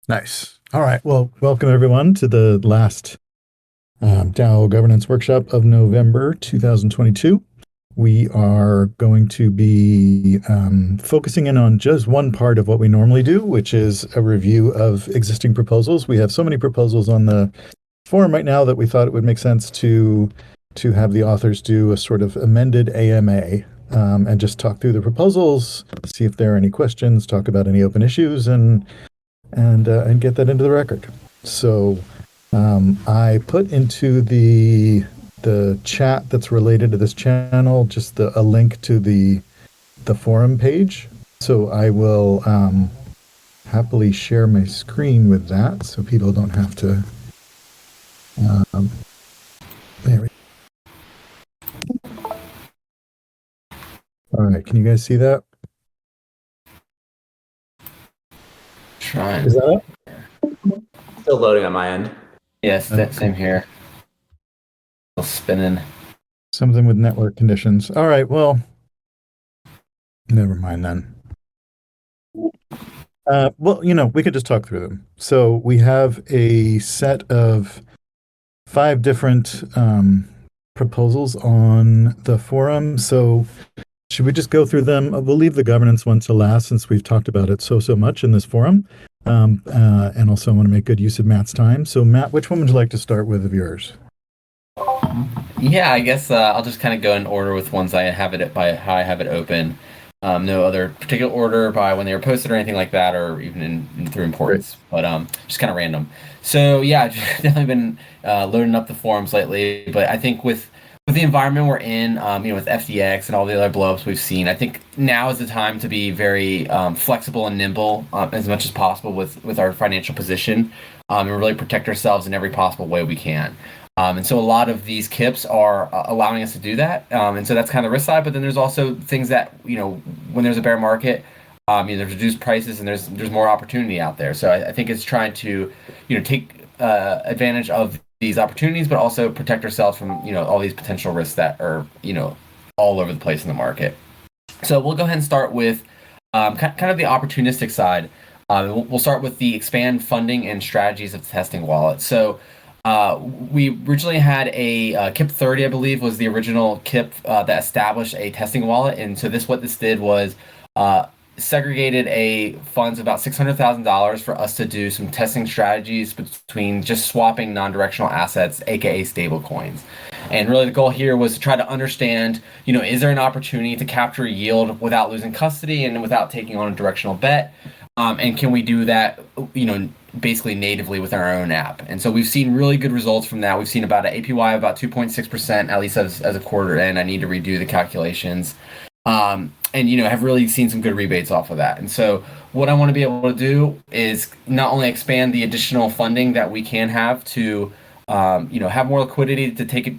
Nice. All right. Well, welcome everyone to the last DAO governance workshop of November 2022. We are going to be focusing in on just one part of what we normally do, which is a review of existing proposals. We have so many proposals on the forum right now that we thought it would make sense to have the authors do a sort of amended AMA and just talk through the proposals, see if there are any questions, talk about any open issues, and get that into the record. So I put into the chat that's related to this channel just a link to the forum page. So I will happily share my screen with that, so people don't have to. Um, there we go. All right, can you guys see that? Trying. Is that up? Still loading on my end. Yes, that same here. Still spinning. Something with network conditions. All right, well, never mind then. Well, we could just talk through them. So we have a set of 5 different proposals on the forum. So should we just go through them? We'll leave the governance one to last since we've talked about it so much in this forum. And also want to make good use of Matt's time. So Matt, which one would you like to start with of yours? Yeah, I guess I'll just kind of go in order with ones I have it by how I have it open. No other particular order by when they were posted or anything like that, or even through importance, but just kind of random. So yeah, I've definitely been loading up the forums lately, but I think with the environment we're in, with FDX and all the other blowups we've seen, I think now is the time to be very flexible and nimble as much as possible with our financial position, and really protect ourselves in every possible way we can. And so a lot of these KIPs are allowing us to do that. And so that's kind of the risk side. But then there's also things that, when there's a bear market, there's reduced prices and there's more opportunity out there. So I think it's trying to, take advantage of these opportunities, but also protect ourselves from, all these potential risks that are, all over the place in the market. So we'll go ahead and start with kind of the opportunistic side. We'll start with the expand funding and strategies of the testing wallet. So we originally had a KIP 30, I believe, was the original KIP that established a testing wallet. And so what this did was segregated a funds of about $600,000 for us to do some testing strategies between just swapping non-directional assets, aka stable coins. And really the goal here was to try to understand, is there an opportunity to capture yield without losing custody and without taking on a directional bet? And can we do that, basically natively with our own app? And so we've seen really good results from that. We've seen about an APY of about 2.6%, at least as a quarter end. I need to redo the calculations. And have really seen some good rebates off of that. And so what I want to be able to do is not only expand the additional funding that we can have to have more liquidity to take it,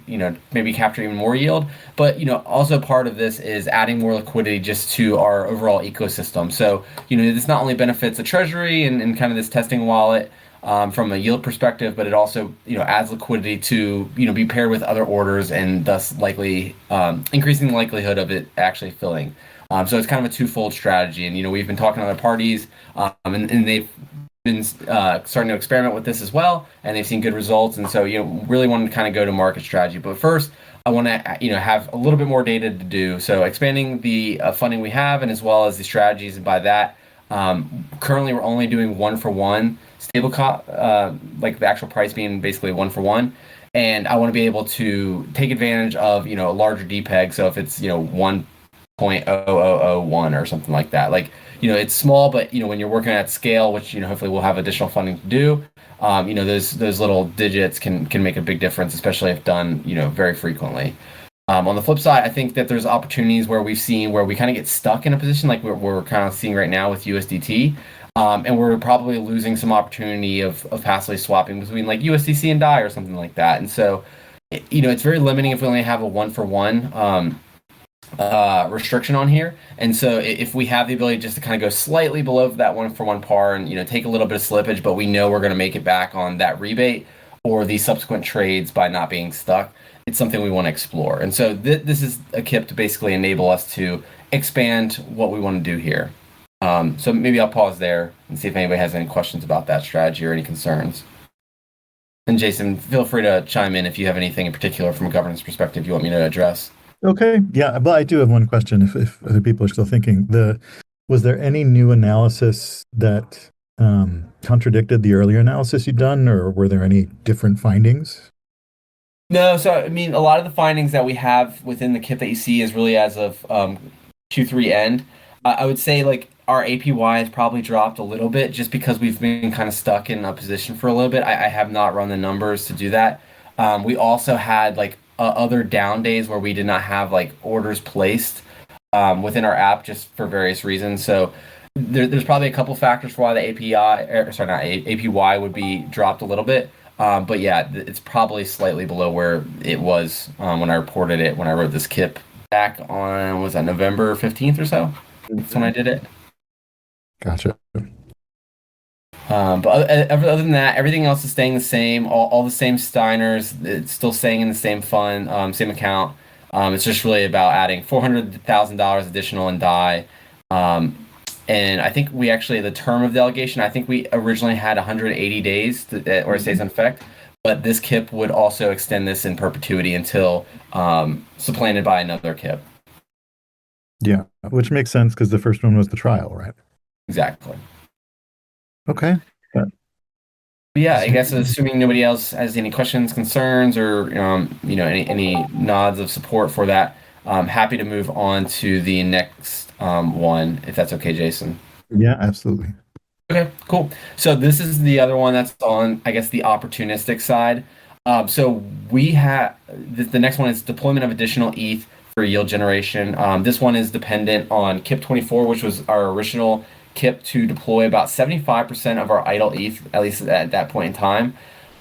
maybe capture even more yield. But, also part of this is adding more liquidity just to our overall ecosystem. So, this not only benefits the treasury and kind of this testing wallet from a yield perspective, but it also, adds liquidity to, be paired with other orders and thus likely increasing the likelihood of it actually filling. So it's kind of a twofold strategy. And, we've been talking to other parties and they've been starting to experiment with this as well, and they've seen good results. And so, really want to kind of go to market strategy. But first, I want to, have a little bit more data to do. So expanding the funding we have, and as well as the strategies. And by that, currently we're only doing 1-for-1 stable, like the actual price being basically 1-for-1. And I want to be able to take advantage of, a larger DPEG. So if it's, 1.0001 or something like that, it's small, but when you're working at scale, which hopefully we'll have additional funding to do, those little digits can make a big difference, especially if done very frequently. On the flip side, I think that there's opportunities where we kind of get stuck in a position like we're kind of seeing right now with USDT, and we're probably losing some opportunity of passively swapping between like USDC and DAI or something like that. And so it's very limiting if we only have a 1-for-1 restriction on here. And so if we have the ability just to kind of go slightly below that 1-for-1 par and take a little bit of slippage, but we know we're going to make it back on that rebate or the subsequent trades by not being stuck, it's something we want to explore. And so this is a KIP to basically enable us to expand what we want to do here. So maybe I'll pause there and see if anybody has any questions about that strategy or any concerns. And Jason, feel free to chime in if you have anything in particular from a governance perspective you want me to address. Okay. Yeah. But I do have one question if other people are still thinking. Was there any new analysis that contradicted the earlier analysis you'd done, or were there any different findings? No, so I mean, a lot of the findings that we have within the kit that you see is really as of Q3 end. I would say like our APY has probably dropped a little bit just because we've been kind of stuck in a position for a little bit. I have not run the numbers to do that. We also had like other down days where we did not have like orders placed within our app just for various reasons. So there's probably a couple factors for why the API, sorry, not APY would be dropped a little bit. But yeah, it's probably slightly below where it was when I reported it when I wrote this KIP back on, was that November 15th or so? That's when I did it. Gotcha. But other than that, everything else is staying the same. All the same Steiners. It's still staying in the same fund, same account. It's just really about adding $400,000 additional in DAI. And I think we actually, the term of delegation, I think we originally had 180 days or it stays in effect. But this KIP would also extend this in perpetuity until supplanted by another KIP. Yeah, which makes sense because the first one was the trial, right? Exactly. Okay. But yeah, I guess assuming nobody else has any questions, concerns, or any nods of support for that, I'm happy to move on to the next one, if that's okay, Jason. Yeah, absolutely. Okay, cool. So this is the other one that's on, I guess, the opportunistic side. So we have the next one is deployment of additional ETH for yield generation. This one is dependent on KIP 24, which was our original KIP to deploy about 75% of our idle ETH, at least at that point in time.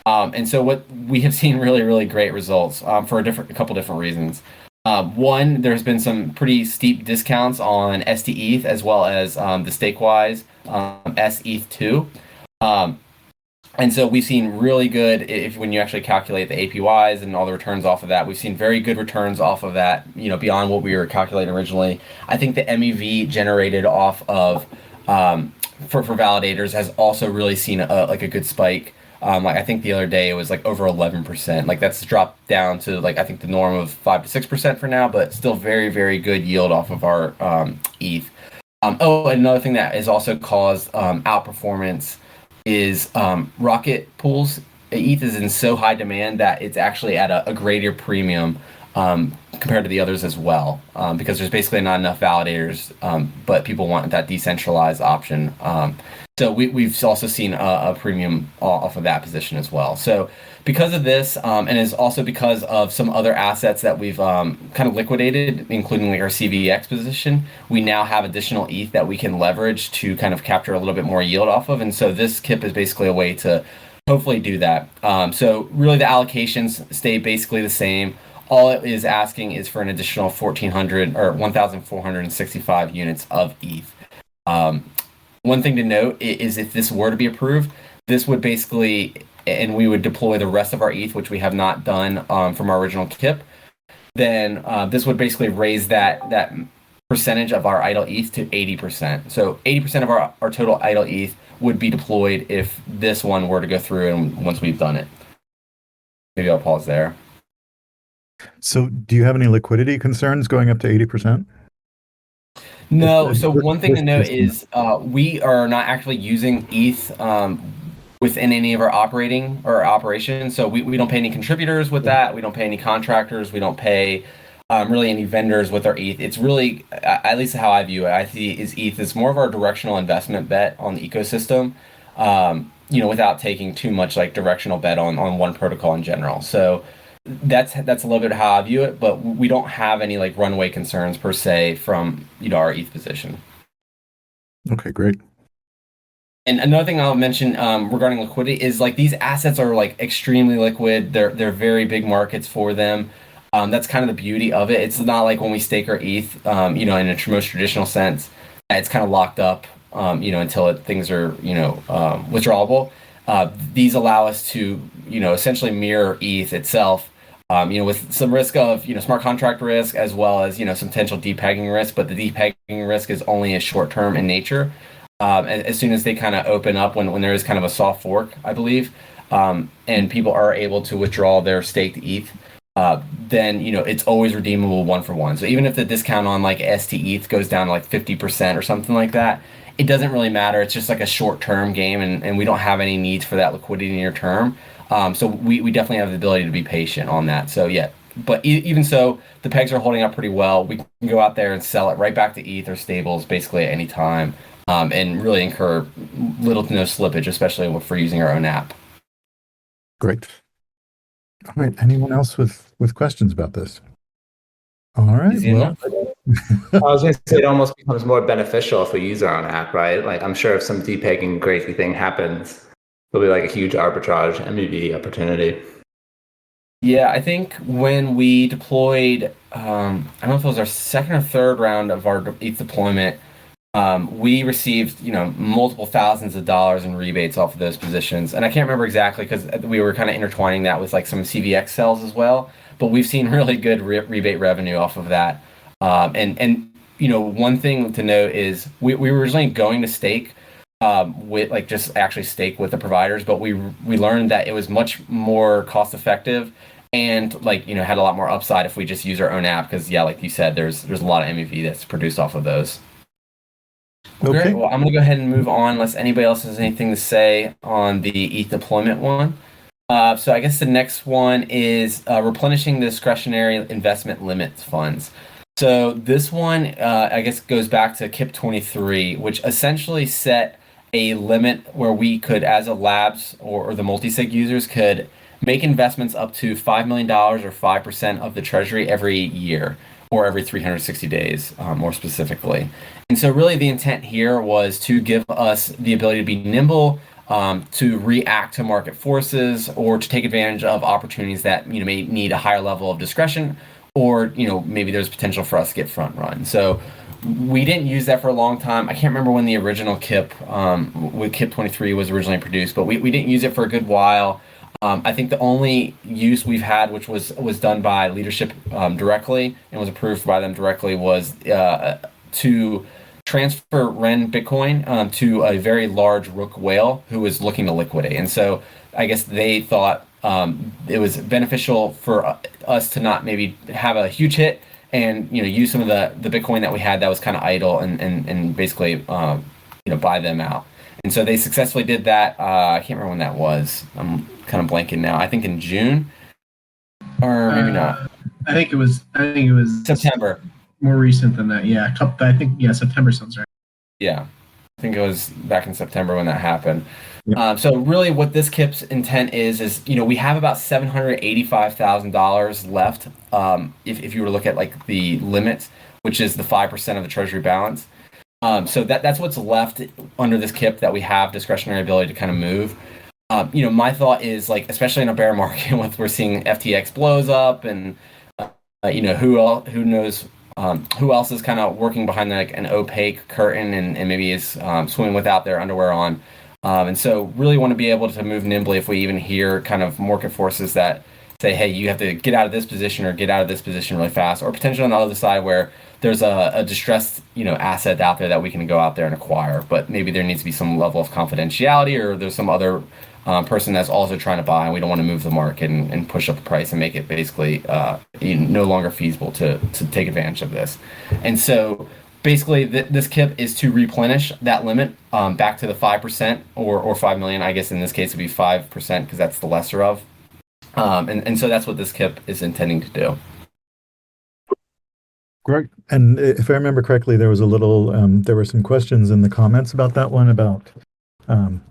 And so what we have seen really, really great results for a couple different reasons. One, there's been some pretty steep discounts on STETH as well as the Stakewise SETH2. And so we've seen really good, if when you actually calculate the APYs and all the returns off of that, we've seen very good returns off of that, beyond what we were calculating originally. I think the MEV generated off of for validators has also really seen a good spike. Like I think the other day it was like over 11%. Like that's dropped down to like I think the norm of 5 to 6% for now, but still very, very good yield off of our ETH. Another thing that has also caused outperformance is rocket pools. ETH is in so high demand that it's actually at a greater premium compared to the others as well, because there's basically not enough validators, but people want that decentralized option. So we've also seen a premium off of that position as well. So because of this, and is also because of some other assets that we've kind of liquidated, including like our CVX position, we now have additional ETH that we can leverage to kind of capture a little bit more yield off of. And so this KIP is basically a way to hopefully do that. So really the allocations stay basically the same. All it is asking is for an additional 1,400 or 1,465 units of ETH. One thing to note is if this were to be approved, this would basically, and we would deploy the rest of our ETH, which we have not done from our original KIP, then this would basically raise that percentage of our idle ETH to 80%. So 80% of our total idle ETH would be deployed if this one were to go through and once we've done it. Maybe I'll pause there. So do you have any liquidity concerns going up to 80%? No. So one thing to note is we are not actually using ETH within any of our operations. So we don't pay any contributors with that. We don't pay any contractors. We don't pay really any vendors with our ETH. It's really, at least how I view it, I see is ETH is more of our directional investment bet on the ecosystem, without taking too much like directional bet on one protocol in general. So that's a little bit how I view it, but we don't have any like runway concerns per se from our ETH position. Okay, great. And another thing I'll mention regarding liquidity is like these assets are like extremely liquid. They're very big markets for them. That's kind of the beauty of it. It's not like when we stake our ETH, in a most traditional sense, it's kind of locked up, until things are withdrawable. These allow us to essentially mirror ETH itself, with some risk of, smart contract risk as well as, some potential depegging risk, but the depegging risk is only a short term in nature. As soon as they kind of open up when there is kind of a soft fork, I believe, and people are able to withdraw their staked ETH, then it's always redeemable 1-for-1. So even if the discount on like ST ETH goes down to like 50% or something like that, it doesn't really matter. It's just like a short term game, and we don't have any needs for that liquidity near term. So we definitely have the ability to be patient on that. So yeah, but even so, the pegs are holding up pretty well. We can go out there and sell it right back to ETH or stables basically at any time, and really incur little to no slippage, especially if we're using our own app. Great. All right. Anyone else with questions about this? All right. Easy enough. I was going to say it almost becomes more beneficial if we use our own app, right? Like I'm sure if some depegging crazy thing happens, there'll be like a huge arbitrage MEV opportunity. Yeah, I think when we deployed, I don't know if it was our second or third round of our ETH deployment, we received, multiple thousands of dollars in rebates off of those positions. And I can't remember exactly because we were kind of intertwining that with like some CVX sales as well. But we've seen really good rebate revenue off of that. And one thing to note is we were originally going to stake with like just actually stake with the providers, but we learned that it was much more cost effective and like had a lot more upside if we just use our own app because yeah, like you said, there's a lot of MEV that's produced off of those. Okay. Great. Well, I'm going to go ahead and move on unless anybody else has anything to say on the ETH deployment one. So I guess the next one is replenishing the discretionary investment limits funds. So this one, I guess, goes back to KIP 23, which essentially set a limit where we could, as a labs or the multi-sig users, could make investments up to $5 million or 5% of the treasury every year or every 360 days, more specifically. And so really the intent here was to give us the ability to be nimble, to react to market forces or to take advantage of opportunities that may need a higher level of discretion or maybe there's potential for us to get front run. So we didn't use that for a long time. I can't remember when the original KIP with KIP 23 was originally produced, but we didn't use it for a good while. I think the only use we've had, which was done by leadership directly and was approved by them directly, was to transfer Ren Bitcoin to a very large Rook whale who was looking to liquidate. And so I guess they thought it was beneficial for us to not maybe have a huge hit and use some of the Bitcoin that we had that was kind of idle and basically buy them out. And so they successfully did that. I can't remember when that was. I'm kind of blanking now. I think in June, or maybe not. I think it was September. More recent than that. Yeah, I think September sounds right. Yeah, I think it was back in September when that happened. Yep. So really, what this KIP's intent is we have about $785,000 left. If you were to look at like the limit, which is the 5% of the treasury balance. So that's what's left under this KIP that we have discretionary ability to kind of move. My thought is like, especially in a bear market, with we're seeing FTX blows up, and who knows who else is kind of working behind like an opaque curtain and maybe is swimming without their underwear on. And so really want to be able to move nimbly if we even hear kind of market forces that say, hey, you have to get out of this position or get out of this position really fast, or potentially on the other side where there's a distressed asset out there that we can go out there and acquire, but maybe there needs to be some level of confidentiality, or there's some other person that's also trying to buy, and we don't want to move the market and push up the price and make it basically no longer feasible to take advantage of this. And so basically this KIP is to replenish that limit back to the 5% or 5 million. I guess in this case it would be 5% because that's the lesser of. And so that's what this KIP is intending to do. Great. And if I remember correctly, there was there were some questions in the comments about that one, about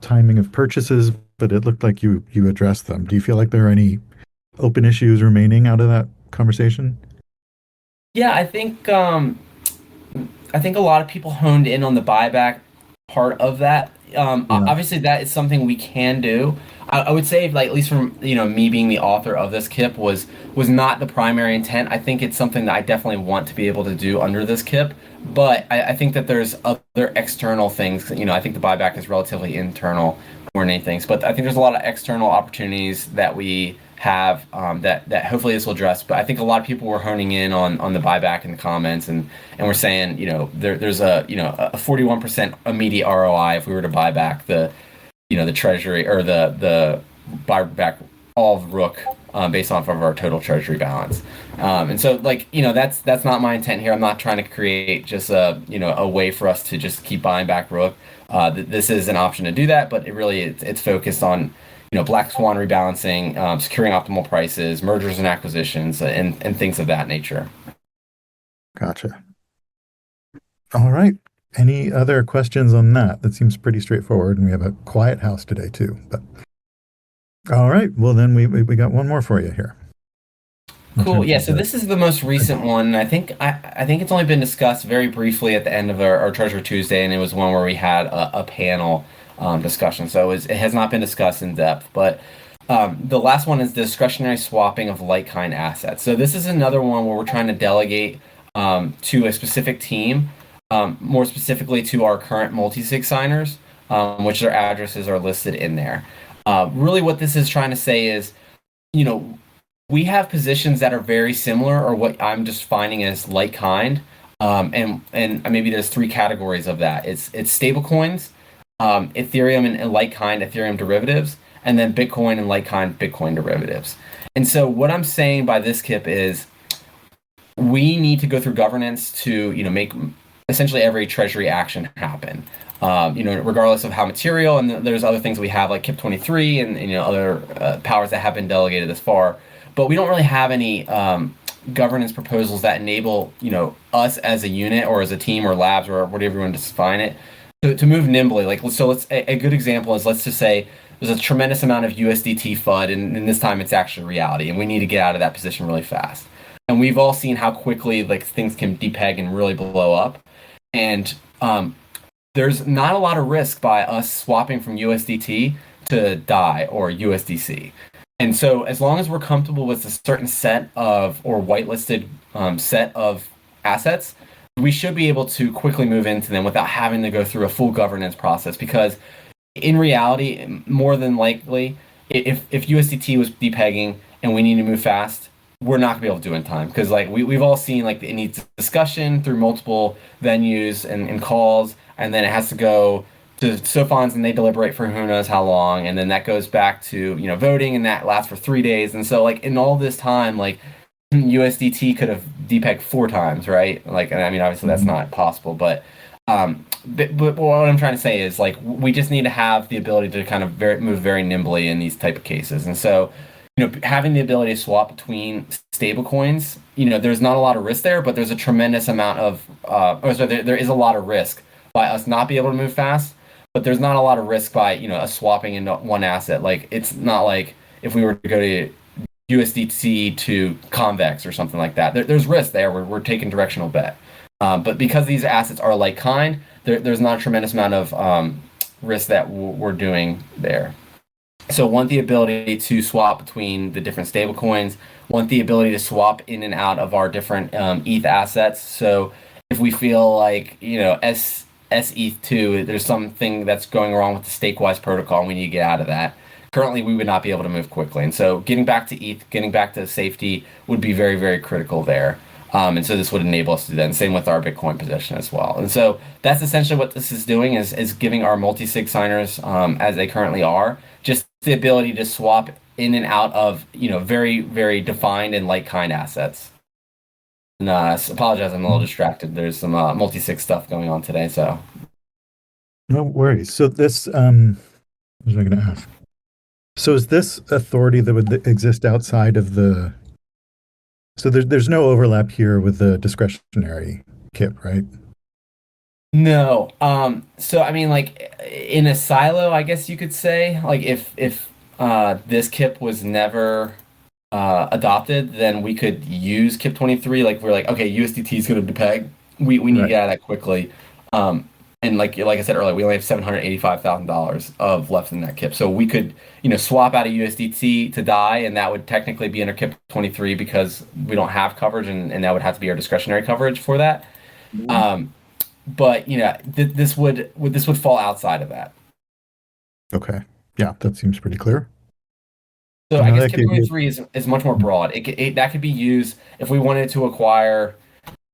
timing of purchases, but it looked like you addressed them. Do you feel like there are any open issues remaining out of that conversation? Yeah, I think a lot of people honed in on the buyback part of that. Obviously, that is something we can do. I would say, like, at least from me being the author of this KIP, was not the primary intent. I think it's something that I definitely want to be able to do under this KIP, but I think that there's other external things. I think the buyback is relatively internal more than anything, but I think there's a lot of external opportunities that we have that hopefully this will address. But I think a lot of people were honing in on the buyback in the comments, and we're saying, there's a 41% immediate ROI if we were to buy back the treasury, or the buy back all of Rook, based off of our total treasury balance. And so, that's not my intent here. I'm not trying to create just a way for us to just keep buying back Rook. This is an option to do that, but it's focused on black swan rebalancing, securing optimal prices, mergers and acquisitions, and things of that nature. Gotcha. All right. Any other questions on that? That seems pretty straightforward, and we have a quiet house today too. But all right. Well, then we got one more for you here. Cool. Yeah. So this is the most recent one. I think it's only been discussed very briefly at the end of our Treasure Tuesday, and it was one where we had a panel discussion. So it has not been discussed in depth. But the last one is discretionary swapping of like-kind assets. So this is another one where we're trying to delegate to a specific team, more specifically to our current multi-sig signers, which their addresses are listed in there. Really, what this is trying to say is, we have positions that are very similar, or what I'm just finding as like kind, and maybe there's three categories of that. It's stablecoins, Ethereum and like kind Ethereum derivatives, and then Bitcoin and like kind Bitcoin derivatives. And so what I'm saying by this, Kip, is we need to go through governance to make essentially every treasury action happen. Regardless of how material, and there's other things we have like KIP 23 and other powers that have been delegated this far. But we don't really have any governance proposals that enable us as a unit or as a team or labs or whatever you want to define it to move nimbly. A good example is, let's just say there's a tremendous amount of USDT FUD, and this time it's actually reality, and we need to get out of that position really fast. And we've all seen how quickly things can depeg and really blow up, and there's not a lot of risk by us swapping from USDT to DAI or USDC. And so as long as we're comfortable with a certain set of, or whitelisted set of assets, we should be able to quickly move into them without having to go through a full governance process. Because in reality, more than likely, if USDT was depegging and we need to move fast, we're not gonna be able to do it in time. Because we've all seen it needs discussion through multiple venues and calls, and then it has to go to SOFONs, and they deliberate for who knows how long, and then that goes back to voting, and that lasts for 3 days. And so in all this time, USDT could have depegged 4 times, right? Obviously that's not possible, but what I'm trying to say is we just need to have the ability to kind of move very nimbly in these type of cases. And so having the ability to swap between stable coins, there's not a lot of risk there, but there's a tremendous amount of there is a lot of risk by us not be able to move fast. But there's not a lot of risk by us swapping into one asset. It's not like if we were to go to USDC to Convex or something like that. There's risk there. We're taking directional bet. But because these assets are like kind, there's not a tremendous amount of risk that we're doing there. So want the ability to swap between the different stable coins. Want the ability to swap in and out of our different ETH assets. So if we feel SETH2, there's something that's going wrong with the Stakewise protocol, and we need to get out of that. Currently, we would not be able to move quickly. And so getting back to ETH, getting back to safety would be very, very critical there. And so this would enable us to do that. And same with our Bitcoin position as well. And so that's essentially what this is doing, is giving our multi-sig signers, as they currently are, just the ability to swap in and out of, very, very defined and like-kind assets. And apologize, I'm a little distracted. There's some multi-sig stuff going on today, so. No worries. So this, what was I going to ask? So is this authority that would exist outside of the? So there's no overlap here with the discretionary KIP, right? No. So in a silo, I guess you could say, if this KIP was never adopted, then we could use KIP 23. We're okay, USDT is going to depeg. We need to get out of that quickly. And like I said earlier, we only have $785,000 of left in that KIP. So we could, swap out of USDT to DAI, and that would technically be under KIP 23 because we don't have coverage, and that would have to be our discretionary coverage for that. But this would fall outside of that. Okay. Yeah, that seems pretty clear. So I No, guess that KIP could be 23 is much more broad. That could be used if we wanted to acquire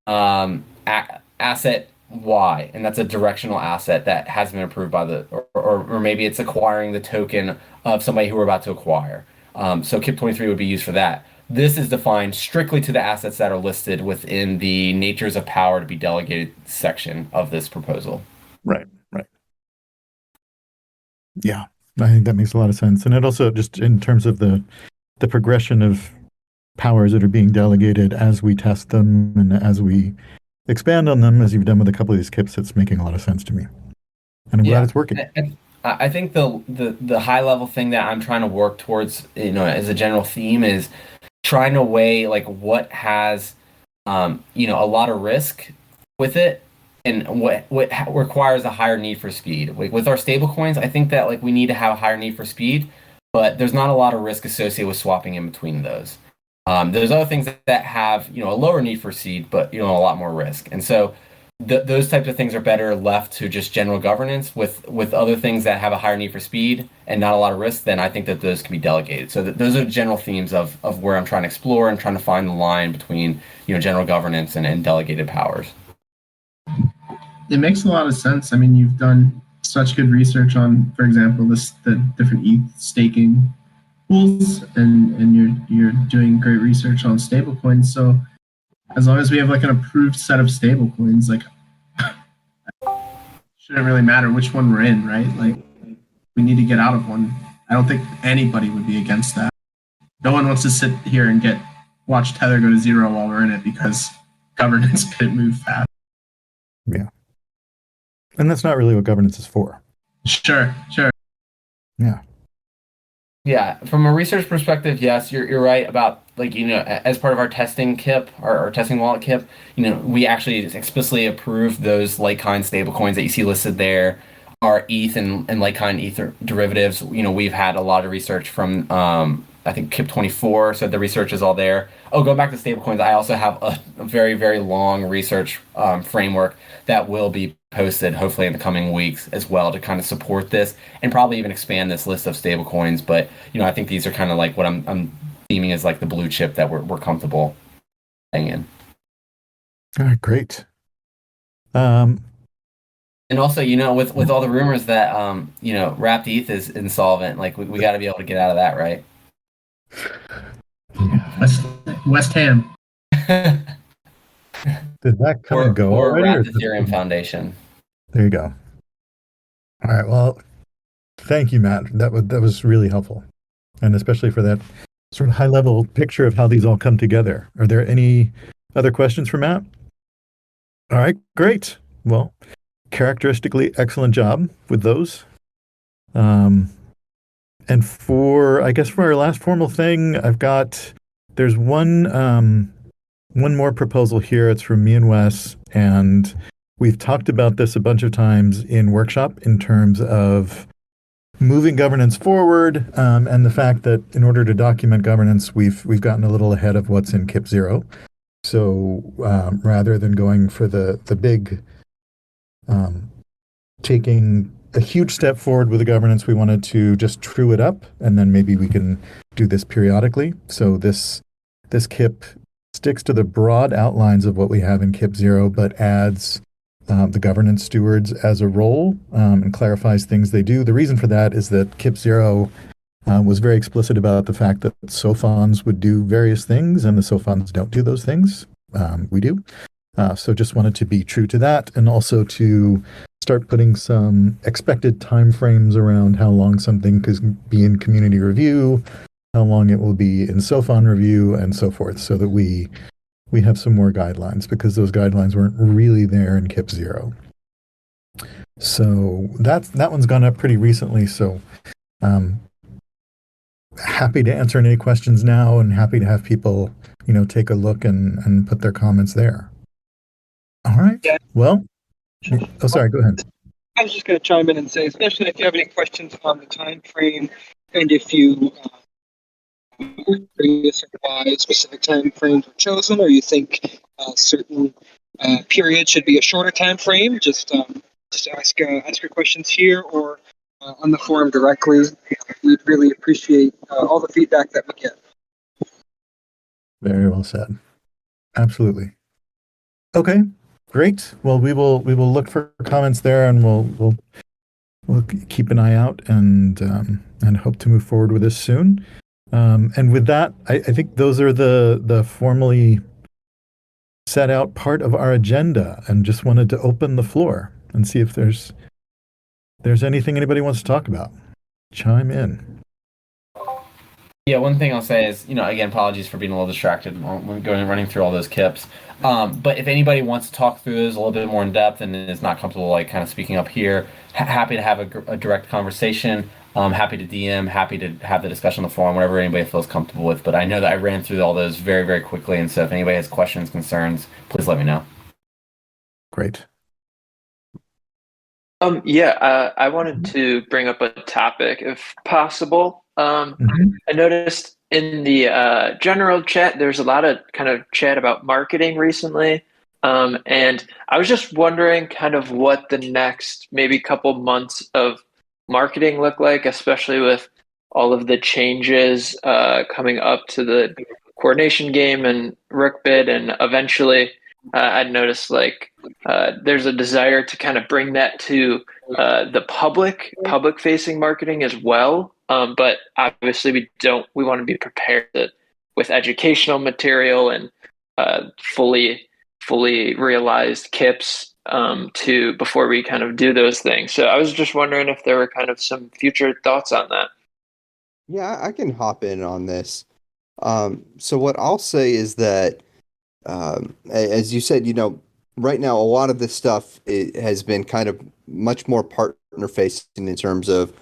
asset Y, and that's a directional asset that has been approved by or maybe it's acquiring the token of somebody who we're about to acquire. So KIP 23 would be used for that. This is defined strictly to the assets that are listed within the natures of power to be delegated section of this proposal. right. Right. Yeah, I think that makes a lot of sense. And it also just in terms of the progression of powers that are being delegated as we test them and as we expand on them, as you've done with a couple of these KIPs, it's making a lot of sense to me. And I'm glad Yeah, it's working. I think the high level thing that I'm trying to work towards, as a general theme, is trying to weigh like what has, a lot of risk with it, and what requires a higher need for speed. Like with our stable coins, I think that like we need to have a higher need for speed, but there's not a lot of risk associated with swapping in between those. There's other things that have a lower need for seed, but a lot more risk, and so those types of things are better left to just general governance. With other things that have a higher need for speed and not a lot of risk, then I think that those can be delegated. So those are general themes of where I'm trying to explore and trying to find the line between general governance and delegated powers. It makes a lot of sense. I mean, you've done such good research on, for example, the different ETH staking pools, and you're doing great research on stablecoins. So as long as we have like an approved set of stablecoins, like shouldn't really matter which one we're in, right? Like we need to get out of one. I don't think anybody would be against that. No one wants to sit here and watch Tether go to zero while we're in it because governance couldn't move fast. Yeah. And that's not really what governance is for. Sure. Yeah. Yeah, from a research perspective, yes, you're right about as part of our testing KIP, our testing wallet KIP, we actually explicitly approved those Litecoin stablecoins that you see listed there, our ETH and Litecoin Ether derivatives. We've had a lot of research from I think KIP 24, so the research is all there. Oh, going back to stablecoins, I also have a very, very long research framework that will be posted hopefully in the coming weeks as well to kind of support this and probably even expand this list of stablecoins. But I think these are kind of like what I'm theming as like the blue chip that we're comfortable staying in. All right, great. And also, with all the rumors that Wrapped ETH is insolvent, like we got to be able to get out of that, right? West Ham. Did that come and go or already? Wrapped Ethereum Foundation. There you go. All right. Well, thank you, Matt. That was really helpful, and especially for that sort of high level picture of how these all come together. Are there any other questions for Matt? All right, great. Well, characteristically excellent job with those. And for our last formal thing, there's one more proposal here. It's from me and Wes, and we've talked about this a bunch of times in workshop in terms of moving governance forward, and the fact that in order to document governance, we've gotten a little ahead of what's in KIP 0. So rather than going for the big taking a huge step forward with the governance, we wanted to just true it up, and then maybe we can do this periodically. So this KIP sticks to the broad outlines of what we have in KIP 0, but adds the governance stewards as a role, and clarifies things they do. The reason for that is that KIP 0 was very explicit about the fact that SOFONs would do various things, and the SOFONs don't do those things. We do. So just wanted to be true to that, and also to start putting some expected timeframes around how long something could be in community review, how long it will be in SOFON review, and so forth, so that we have some more guidelines, because those guidelines weren't really there in KIP 0. So that one's gone up pretty recently. So happy to answer any questions now, and happy to have people take a look and put their comments there. All right. Yeah. Well, oh, sorry, go ahead. I was just going to chime in and say, especially if you have any questions on the time frame, and if you are curious why specific time frames were chosen, or you think certain periods should be a shorter time frame, just ask your questions here or on the forum directly. we'd really appreciate all the feedback that we get. Very well said. Absolutely. Okay, great. Well, we will look for comments there, and we'll keep an eye out and hope to move forward with this soon. And with that, I think those are the formally set out part of our agenda, and just wanted to open the floor and see if there's anything anybody wants to talk about. Chime in. Yeah, one thing I'll say is, again, apologies for being a little distracted when running through all those KIPs. But if anybody wants to talk through those a little bit more in depth and is not comfortable, like, kind of speaking up here, happy to have a direct conversation. Happy to DM, happy to have the discussion on the forum, whatever anybody feels comfortable with. But I know that I ran through all those very, very quickly, and so if anybody has questions, concerns, please let me know. Great. I wanted to bring up a topic if possible. Mhm. I noticed in the general chat, there's a lot of kind of chat about marketing recently. And I was just wondering kind of what the next maybe couple months of marketing look like, especially with all of the changes coming up to the coordination game and Rook bid, and eventually I'd noticed like there's a desire to kind of bring that to the public facing marketing as well. But obviously we want to be prepared with educational material and fully realized KIPs before we kind of do those things. So I was just wondering if there were kind of some future thoughts on that. Yeah, I can hop in on this. So what I'll say is that, as you said, right now a lot of this stuff has been kind of much more partner facing in terms of,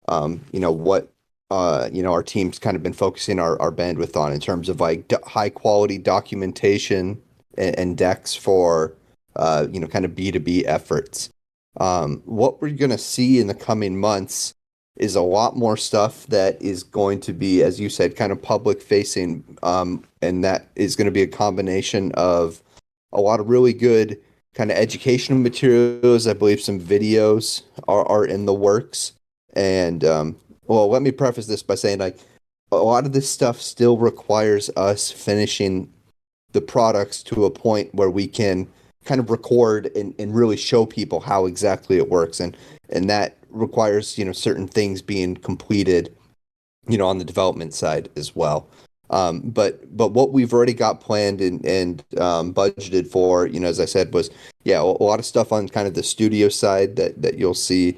what our team's kind of been focusing our bandwidth on in terms of like high quality documentation and decks for, kind of B2B efforts. What we're going to see in the coming months is a lot more stuff that is going to be, as you said, kind of public facing. And that is going to be a combination of a lot of really good kind of educational materials. I believe some videos are in the works. And, well, let me preface this by saying, like, a lot of this stuff still requires us finishing the products to a point where we can kind of record and really show people how exactly it works. And that requires, certain things being completed, on the development side as well. But what we've already got planned and budgeted for, as I said, was, a lot of stuff on kind of the studio side that you'll see,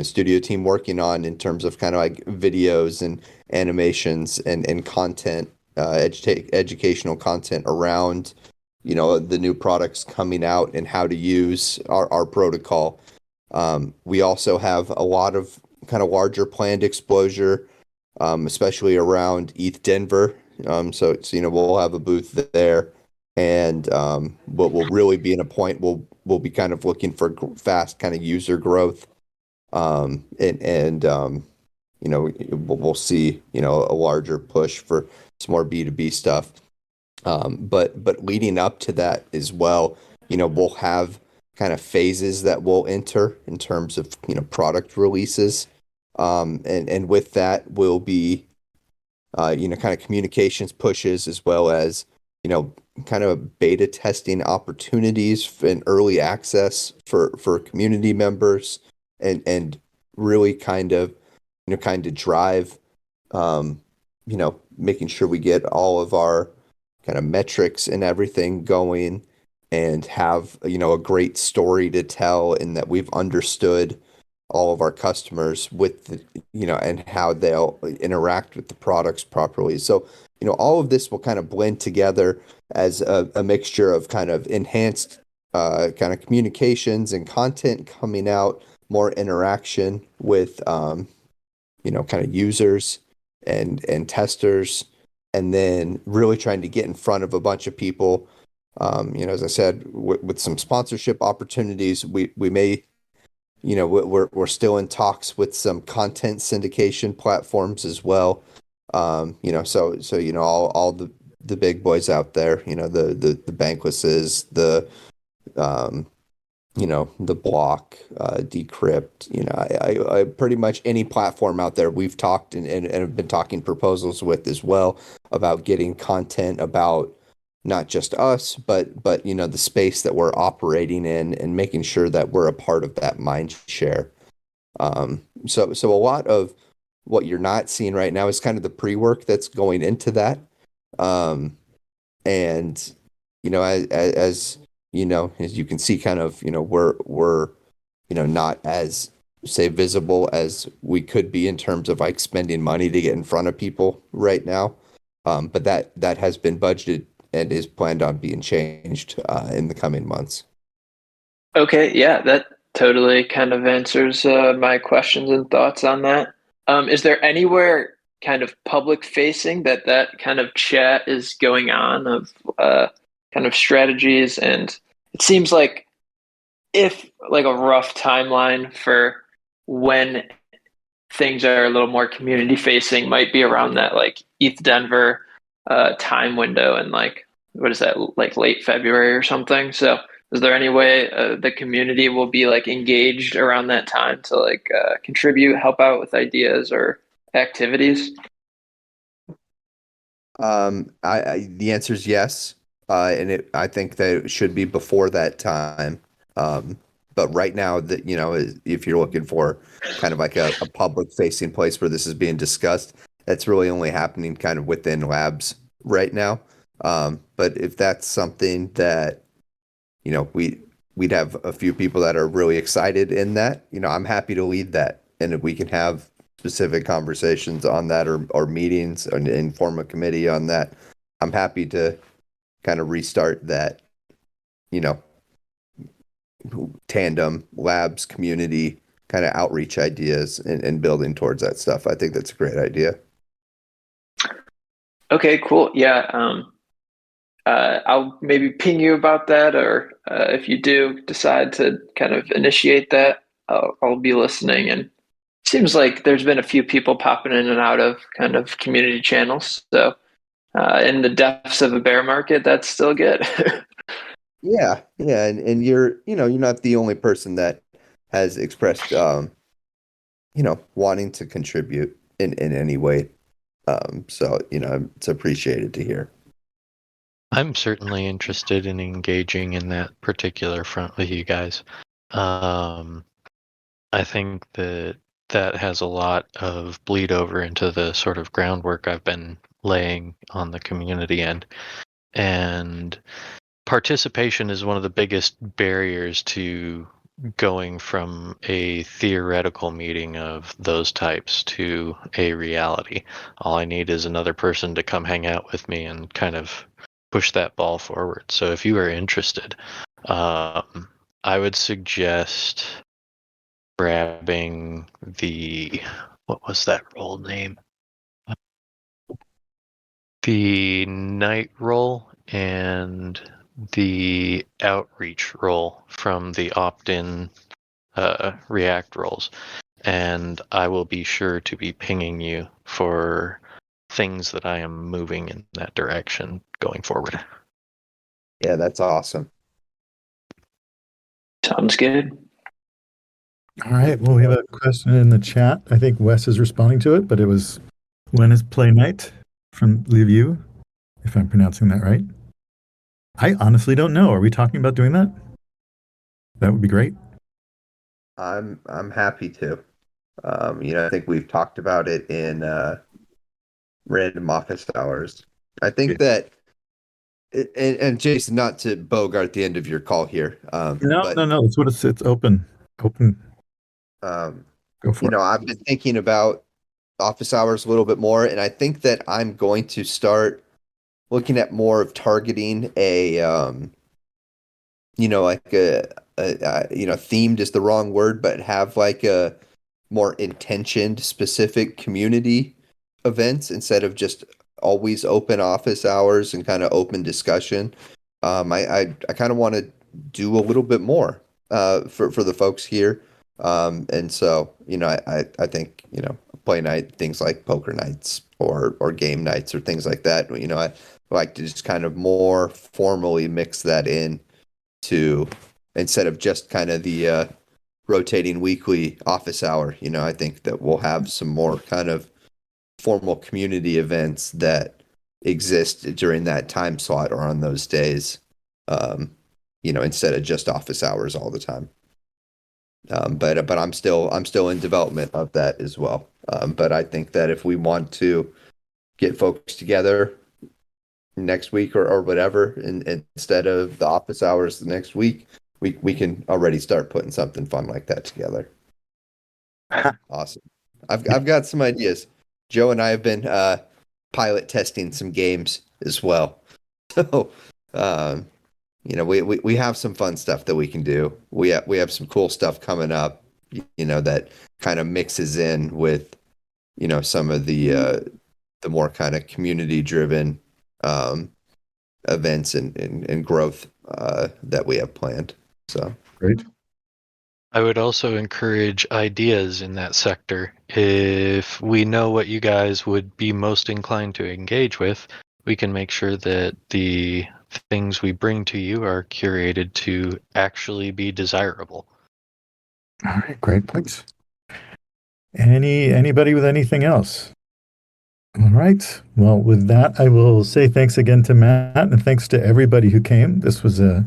studio team working on in terms of kind of like videos and animations and content, educational content around, the new products coming out and how to use our protocol. We also have a lot of kind of larger planned exposure, especially around ETH Denver. So we'll have a booth there, and we'll really be in a point we'll be kind of looking for fast kind of user growth, and we'll see a larger push for some more B2B stuff. But leading up to that as well, we'll have kind of phases that we'll enter in terms of product releases, and with that will be kind of communications pushes, as well as kind of beta testing opportunities and early access for community members, and really kind of drive making sure we get all of our kind of metrics and everything going, and have a great story to tell, and that we've understood all of our customers with and how they'll interact with the products properly. So all of this will kind of blend together as a mixture of kind of enhanced kind of communications and content coming out, more interaction with kind of users and testers, and then really trying to get in front of a bunch of people. As I said, with some sponsorship opportunities, we may, we're still in talks with some content syndication platforms as well. So all the big boys out there, the Banklesses, the the block, decrypt, I pretty much any platform out there we've talked and have been talking proposals with as well about getting content about not just us, but the space that we're operating in and making sure that we're a part of that mind share. So a lot of what you're not seeing right now is kind of the pre-work that's going into that. Um, and as you can see, kind of, we're not as say visible as we could be in terms of like spending money to get in front of people right now. But that has been budgeted and is planned on being changed in the coming months. Okay, yeah, that totally kind of answers my questions and thoughts on that. Is there anywhere kind of public facing that kind of chat is going on of kind of strategies? And it seems like if like a rough timeline for when things are a little more community facing might be around that like ETH Denver time window and like what is that like late February or something. So is there any way the community will be like engaged around that time to like contribute, help out with ideas or activities? The answer is yes, and I think that it should be before that time. But right now, that if you're looking for kind of like a public facing place where this is being discussed, that's really only happening kind of within labs right now. But if that's something that we'd have a few people that are really excited in that, I'm happy to lead that, and if we can have specific conversations on that or meetings and form a committee on that, I'm happy to kind of restart that, tandem labs community kind of outreach ideas and building towards that stuff. I think that's a great idea. Okay, cool. Yeah. I'll maybe ping you about that, or if you do decide to kind of initiate that, I'll be listening. And it seems like there's been a few people popping in and out of kind of community channels. So in the depths of a bear market, that's still good. Yeah, and you're not the only person that has expressed wanting to contribute in any way. So it's appreciated to hear. I'm certainly interested in engaging in that particular front with you guys. I think that has a lot of bleed over into the sort of groundwork I've been laying on the community end. And participation is one of the biggest barriers to going from a theoretical meeting of those types to a reality. All I need is another person to come hang out with me and kind of push that ball forward. So if you are interested, I would suggest grabbing what was that role name? The night role and the outreach role from the opt-in React roles. And I will be sure to be pinging you for things that I am moving in that direction going forward. Yeah, that's awesome. Sounds good. All right. Well, we have a question in the chat. I think Wes is responding to it, but it was, when is play night from Liviu, if I'm pronouncing that right. I honestly don't know. Are we talking about doing that? That would be great. I'm happy to. I think we've talked about it in random office hours. I think that, and Jason, not to bogart the end of your call here. No. It's what it's open. Open. Go for it. I've been thinking about office hours a little bit more, and I think that I'm going to start looking at more of targeting a, like themed is the wrong word, but have like a more intentioned specific community events instead of just always open office hours and kind of open discussion. I kind of want to do a little bit more for the folks here. And so, I think, play night, things like poker nights or game nights or things like that, I like to just kind of more formally mix that in to instead of just kind of the rotating weekly office hour. I think that we'll have some more kind of formal community events that exist during that time slot or on those days, instead of just office hours all the time. But I'm still in development of that as well. But I think that if we want to get folks together next week or whatever, instead of the office hours the next week, we can already start putting something fun like that together. Awesome. I've got some ideas. Joe and I have been pilot testing some games as well. So we have some fun stuff that we can do. We have some cool stuff coming up, that kind of mixes in with, some of the more kind of community driven events and growth that we have planned. So Great. I would also encourage ideas in that sector. If we know what you guys would be most inclined to engage with, we can make sure that the things we bring to you are curated to actually be desirable. All right, great, thanks. Anybody with anything else? All right. Well, with that, I will say thanks again to Matt, and thanks to everybody who came. This was a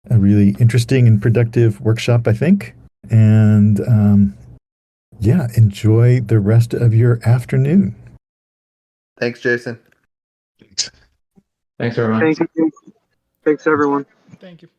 really interesting and productive workshop, I think. And enjoy the rest of your afternoon. thanks, Jason. Thanks, everyone. Thank you. Thanks, everyone. Thank you.